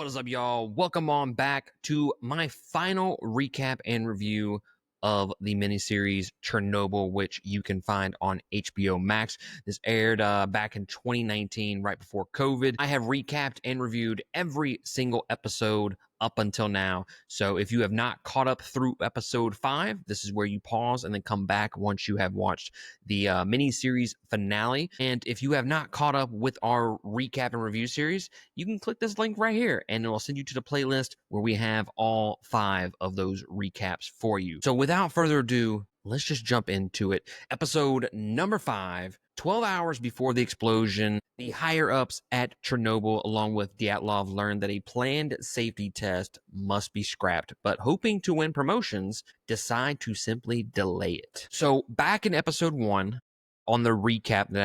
What is up, y'all? Welcome on back to my final recap and review of the miniseries Chernobyl, which you can find on HBO Max. This aired back in 2019, right before COVID. I have recapped and reviewed every single episode up until now. So if you have not caught up through episode 5, this is where you pause and then come back once you have watched the miniseries finale. And if you have not caught up with our recap and review series, you can click this link right here and it will send you to the playlist where we have all 5 of those recaps for you. So without further ado, let's just jump into it. Episode number 5, 12 hours before the explosion, the higher-ups at Chernobyl, along with Dyatlov, learned that a planned safety test must be scrapped, but hoping to win promotions, decide to simply delay it. So back in episode 1, on the recap that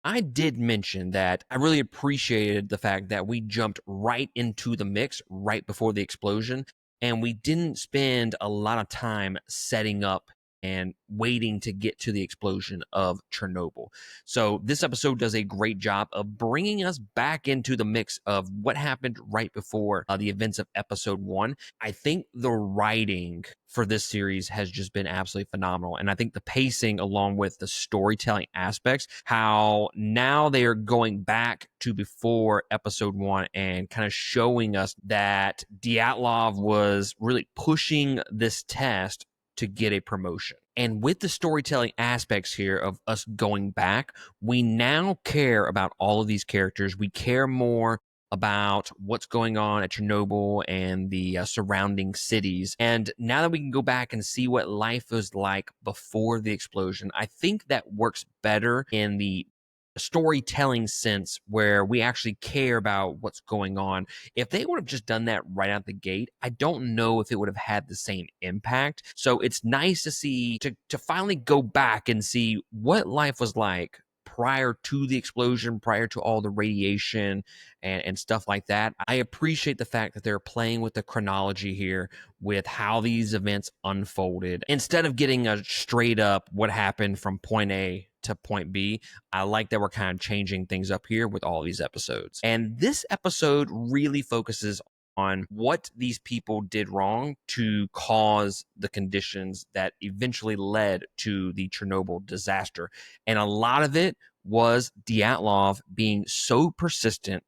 I did mention that I really appreciated the fact that we jumped right into the mix right before the explosion, and we didn't spend a lot of time setting up and waiting to get to the explosion of Chernobyl. So this episode does a great job of bringing us back into the mix of what happened right before the events of episode 1. I think the writing for this series has just been absolutely phenomenal. And I think the pacing, along with the storytelling aspects, how now they are going back to before episode 1 and kind of showing us that Dyatlov was really pushing this test to get a promotion. And with the storytelling aspects here of us going back, we now care about all of these characters. We care more about what's going on at Chernobyl and the surrounding cities. And now that we can go back and see what life was like before the explosion, I think that works better in the storytelling sense where we actually care about what's going on. If they would have just done that right out the gate, I don't know if it would have had the same impact. So it's nice to see, to finally go back and see what life was like prior to the explosion, prior to all the radiation and stuff like that. I appreciate the fact that they're playing with the chronology here, with how these events unfolded. Instead of getting a straight up what happened from point A to point B, I like that we're kind of changing things up here with all these episodes. And this episode really focuses on what these people did wrong to cause the conditions that eventually led to the Chernobyl disaster. And a lot of it was Dyatlov being so persistent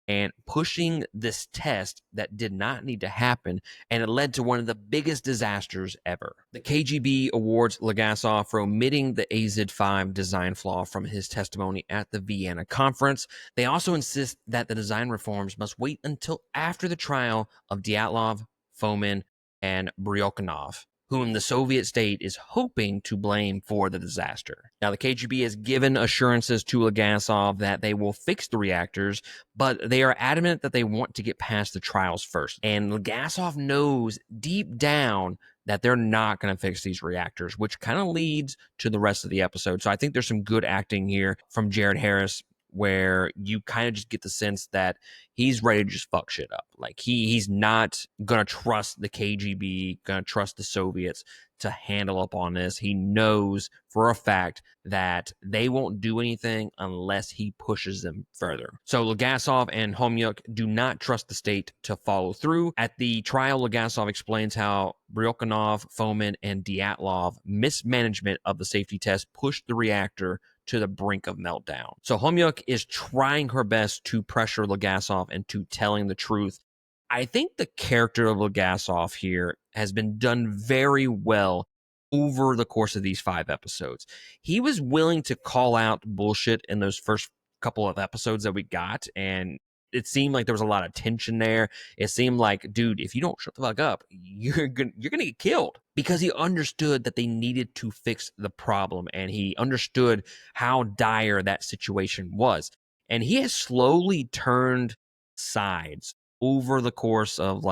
and pushing this test that did not need to happen, and it led to one of the biggest disasters ever. The KGB awards Legasov for omitting the AZ-5 design flaw from his testimony at the Vienna conference. They also insist that the design reforms must wait until after the trial of Dyatlov, Fomin, and Bryukhanov, whom the Soviet state is hoping to blame for the disaster. Now, the KGB has given assurances to Legasov that they will fix the reactors, but they are adamant that they want to get past the trials first. And Legasov knows deep down that they're not going to fix these reactors, which kind of leads to the rest of the episode. So I think there's some good acting here from Jared Harris, where you kind of just get the sense that he's ready to just fuck shit up. Like he's not gonna trust the KGB, gonna trust the Soviets to handle up on this. He knows for a fact that they won't do anything unless he pushes them further. So Legasov and Khomyuk do not trust the state to follow through. At the trial, Legasov explains how Bryukhanov, Fomin, and Dyatlov mismanagement of the safety test pushed the reactor to the brink of meltdown. So Khomyuk is trying her best to pressure Legasov into telling the truth. I think the character of Legasov here has been done very well over the course of these 5 episodes. He was willing to call out bullshit in those first couple of episodes that we got, and it seemed like there was a lot of tension there. It seemed like, dude, if you don't shut the fuck up, you're gonna get killed. Because he understood that they needed to fix the problem, and he understood how dire that situation was. And he has slowly turned sides over the course of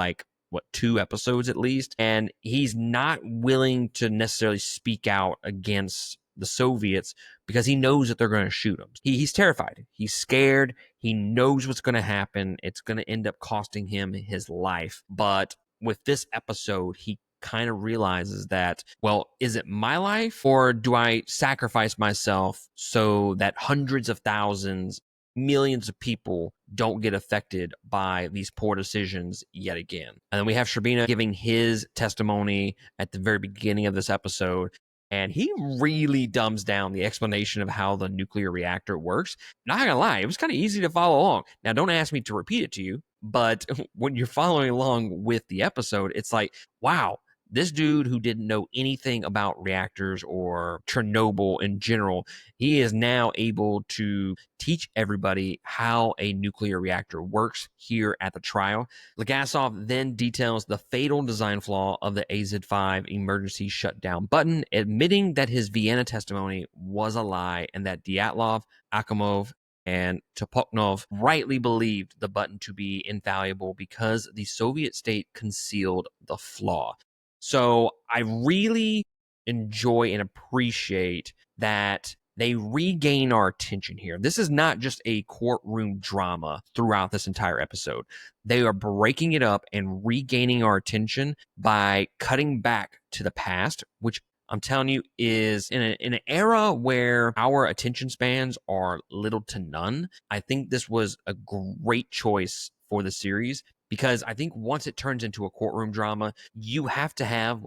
2 episodes at least, and he's not willing to necessarily speak out against the Soviets because he knows that they're going to shoot him. He's terrified. He's scared. He knows what's going to happen. It's going to end up costing him his life. But with this episode, he kind of realizes that, well, is it my life, or do I sacrifice myself so that hundreds of thousands millions of people don't get affected by these poor decisions yet again. And then we have Shcherbina giving his testimony at the very beginning of this episode. And he really dumbs down the explanation of how the nuclear reactor works. Not gonna lie, it was kind of easy to follow along. Now, don't ask me to repeat it to you, but when you're following along with the episode, it's like, wow, this dude who didn't know anything about reactors or Chernobyl in general, he is now able to teach everybody how a nuclear reactor works here at the trial. Legasov then details the fatal design flaw of the AZ-5 emergency shutdown button, admitting that his Vienna testimony was a lie and that Dyatlov, Akhomov, and Topoknov rightly believed the button to be infallible because the Soviet state concealed the flaw. So I really enjoy and appreciate that they regain our attention here. This is not just a courtroom drama throughout this entire episode. They are breaking it up and regaining our attention by cutting back to the past, which I'm telling you is in an era where our attention spans are little to none. I think this was a great choice for the series because I think once it turns into a courtroom drama, you have to have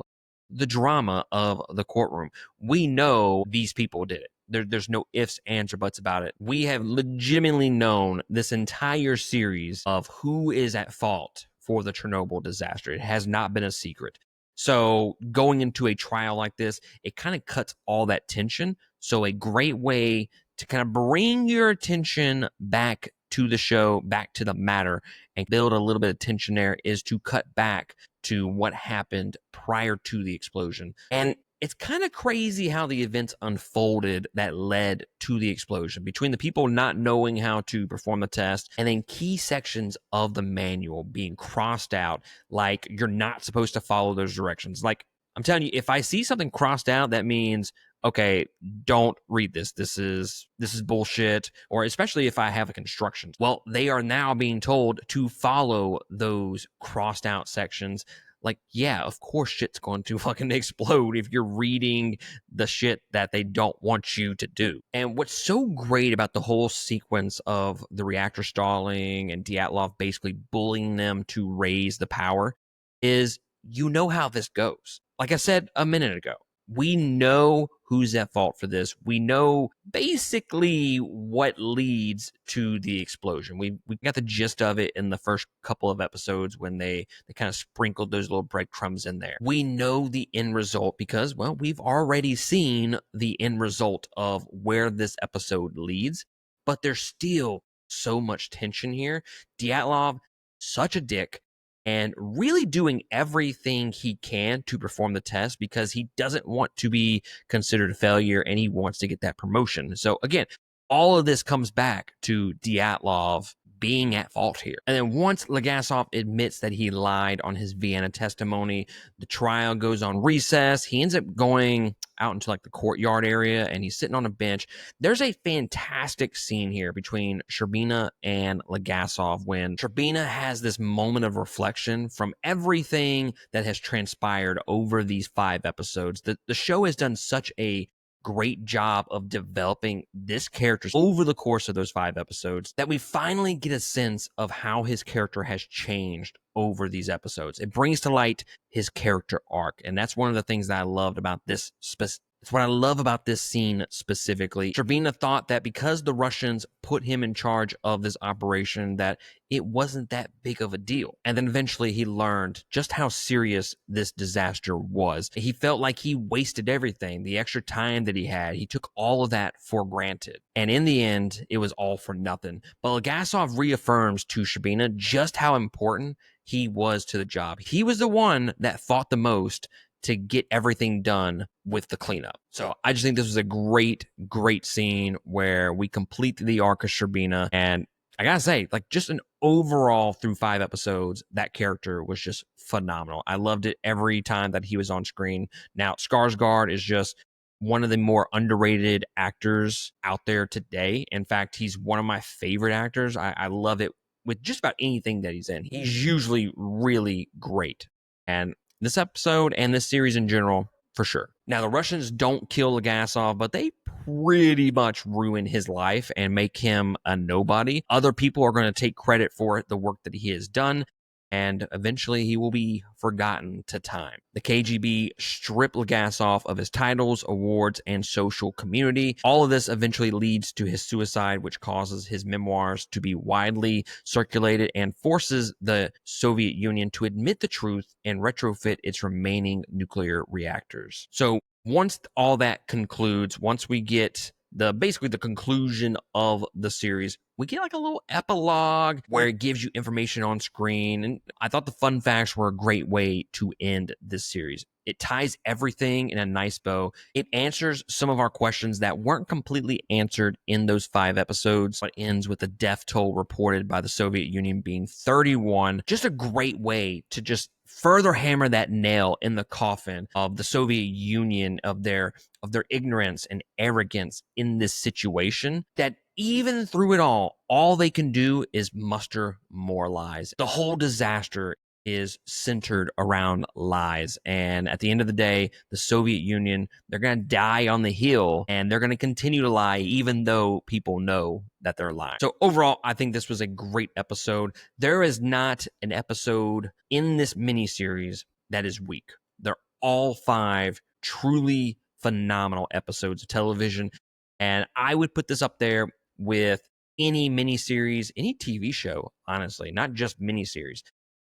the drama of the courtroom. We know these people did it. There's no ifs, ands, or buts about it. We have legitimately known this entire series of who is at fault for the Chernobyl disaster. It has not been a secret. So going into a trial like this, it kind of cuts all that tension. So a great way to kind of bring your attention back to the show, back to the matter, and build a little bit of tension there is to cut back to what happened prior to the explosion. And it's kind of crazy how the events unfolded that led to the explosion between the people not knowing how to perform the test and then key sections of the manual being crossed out like you're not supposed to follow those directions. Like, I'm telling you, if I see something crossed out, that means, okay, don't read this. This is bullshit. Or especially if I have a construction. Well, they are now being told to follow those crossed out sections. Like, yeah, of course shit's going to fucking explode if you're reading the shit that they don't want you to do. And what's so great about the whole sequence of the reactor stalling and Dyatlov basically bullying them to raise the power is you know how this goes. Like I said a minute ago, we know who's at fault for this. We know basically what leads to the explosion. We got the gist of it in the first couple of episodes when they kind of sprinkled those little breadcrumbs in there. We know the end result because, well, we've already seen the end result of where this episode leads, but there's still so much tension here. Dyatlov, such a dick, and really doing everything he can to perform the test because he doesn't want to be considered a failure and he wants to get that promotion. So again, all of this comes back to Dyatlov being at fault here. And then once Legasov admits that he lied on his Vienna testimony, the trial goes on recess. He ends up going out into like the courtyard area and he's sitting on a bench. There's a fantastic scene here between Shcherbina and Legasov when Shcherbina has this moment of reflection from everything that has transpired over these 5 episodes. The show has done such a great job of developing this character over the course of those 5 episodes that we finally get a sense of how his character has changed over these episodes. It brings to light his character arc, and that's one of the things that I loved about this it's what I love about this scene specifically. Shcherbina thought that because the Russians put him in charge of this operation that it wasn't that big of a deal. And then eventually he learned just how serious this disaster was. He felt like he wasted everything, the extra time that he had. He took all of that for granted. And in the end, it was all for nothing. But Legasov reaffirms to Shcherbina just how important he was to the job. He was the one that fought the most to get everything done with the cleanup. So I just think this was a great, great scene where we complete the arc of Shcherbina. And I gotta say, like, just an overall through 5 episodes, that character was just phenomenal. I loved it every time that he was on screen. Now, Skarsgård is just one of the more underrated actors out there today. In fact, he's one of my favorite actors. I love it with just about anything that he's in. He's usually really great. And this episode and this series in general, for sure. Now, the Russians don't kill Legasov, but they pretty much ruin his life and make him a nobody. Other people are going to take credit for the work that he has done, and eventually he will be forgotten to time. The KGB strip Legasov of his titles, awards, and social community. All of this eventually leads to his suicide, which causes his memoirs to be widely circulated and forces the Soviet Union to admit the truth and retrofit its remaining nuclear reactors. So once all that concludes, once we get basically the conclusion of the series, we get like a little epilogue where it gives you information on screen. And I thought the fun facts were a great way to end this series. It ties everything in a nice bow. It answers some of our questions that weren't completely answered in those 5 episodes. It ends with the death toll reported by the Soviet Union being 31. Just a great way to just further hammer that nail in the coffin of the Soviet Union, of their ignorance and arrogance in this situation, that even through it all they can do is muster more lies. The whole disaster is centered around lies. And at the end of the day, the Soviet Union, they're going to die on the hill, and they're going to continue to lie even though people know that they're lying. So overall, I think this was a great episode. There is not an episode in this miniseries that is weak. They're all 5 truly phenomenal episodes of television. And I would put this up there with any miniseries, any TV show, honestly, not just miniseries,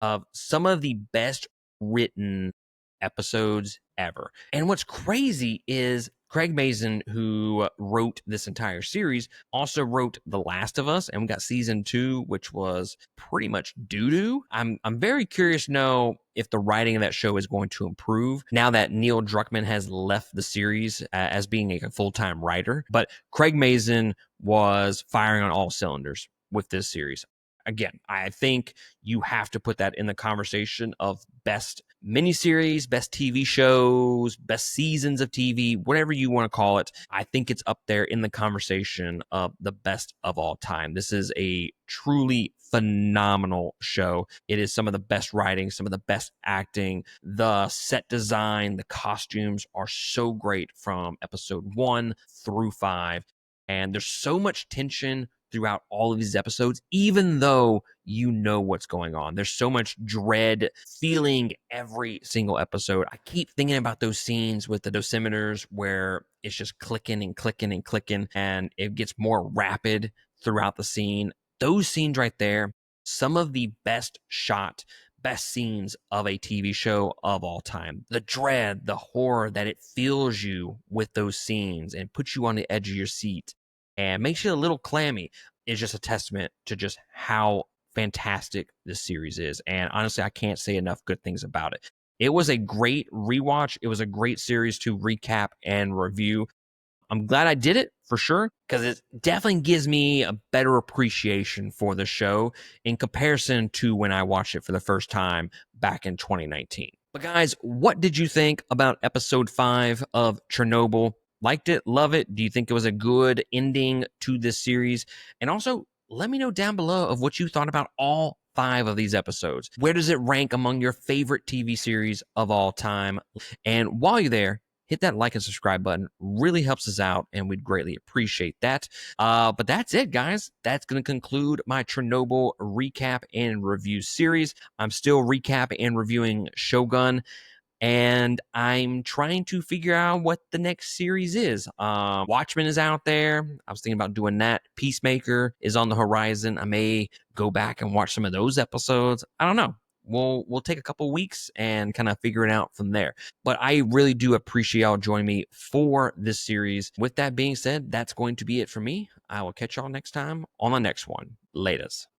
of some of the best written episodes ever. And what's crazy is Craig Mazin, who wrote this entire series, also wrote The Last of Us, and we got season 2, which was pretty much doo-doo. I'm very curious to know if the writing of that show is going to improve now that Neil Druckmann has left the series as being a full-time writer. But Craig Mazin was firing on all cylinders with this series. Again, I think you have to put that in the conversation of best miniseries, best TV shows, best seasons of TV, whatever you want to call it. I think it's up there in the conversation of the best of all time. This is a truly phenomenal show. It is some of the best writing, some of the best acting. The set design, the costumes are so great from episode 1 through 5. And there's so much tension throughout all of these episodes, even though you know what's going on. There's so much dread feeling every single episode. I keep thinking about those scenes with the dosimeters where it's just clicking and clicking and clicking, and it gets more rapid throughout the scene. Those scenes right there, some of the best shot, best scenes of a TV show of all time. The dread, the horror that it fills you with those scenes and puts you on the edge of your seat and makes you a little clammy is just a testament to just how fantastic this series is. And honestly, I can't say enough good things about it. It was a great rewatch. It was a great series to recap and review. I'm glad I did it for sure, because it definitely gives me a better appreciation for the show in comparison to when I watched it for the first time back in 2019. But guys, what did you think about episode 5 of Chernobyl? Liked it? Love it? Do you think it was a good ending to this series? And also, let me know down below of what you thought about all 5 of these episodes. Where does it rank among your favorite TV series of all time? And while you're there, hit that like and subscribe button. Really helps us out, and we'd greatly appreciate that. But that's it, guys. That's going to conclude my Chernobyl recap and review series. I'm still recapping and reviewing Shogun, and I'm trying to figure out what the next series is. Watchmen is out there. I was thinking about doing that. Peacemaker is on the horizon. I may go back and watch some of those episodes. I don't know. We'll take a couple weeks and kind of figure it out from there. But I really do appreciate y'all joining me for this series. With that being said, that's going to be it for me. I will catch y'all next time on the next one. Laters.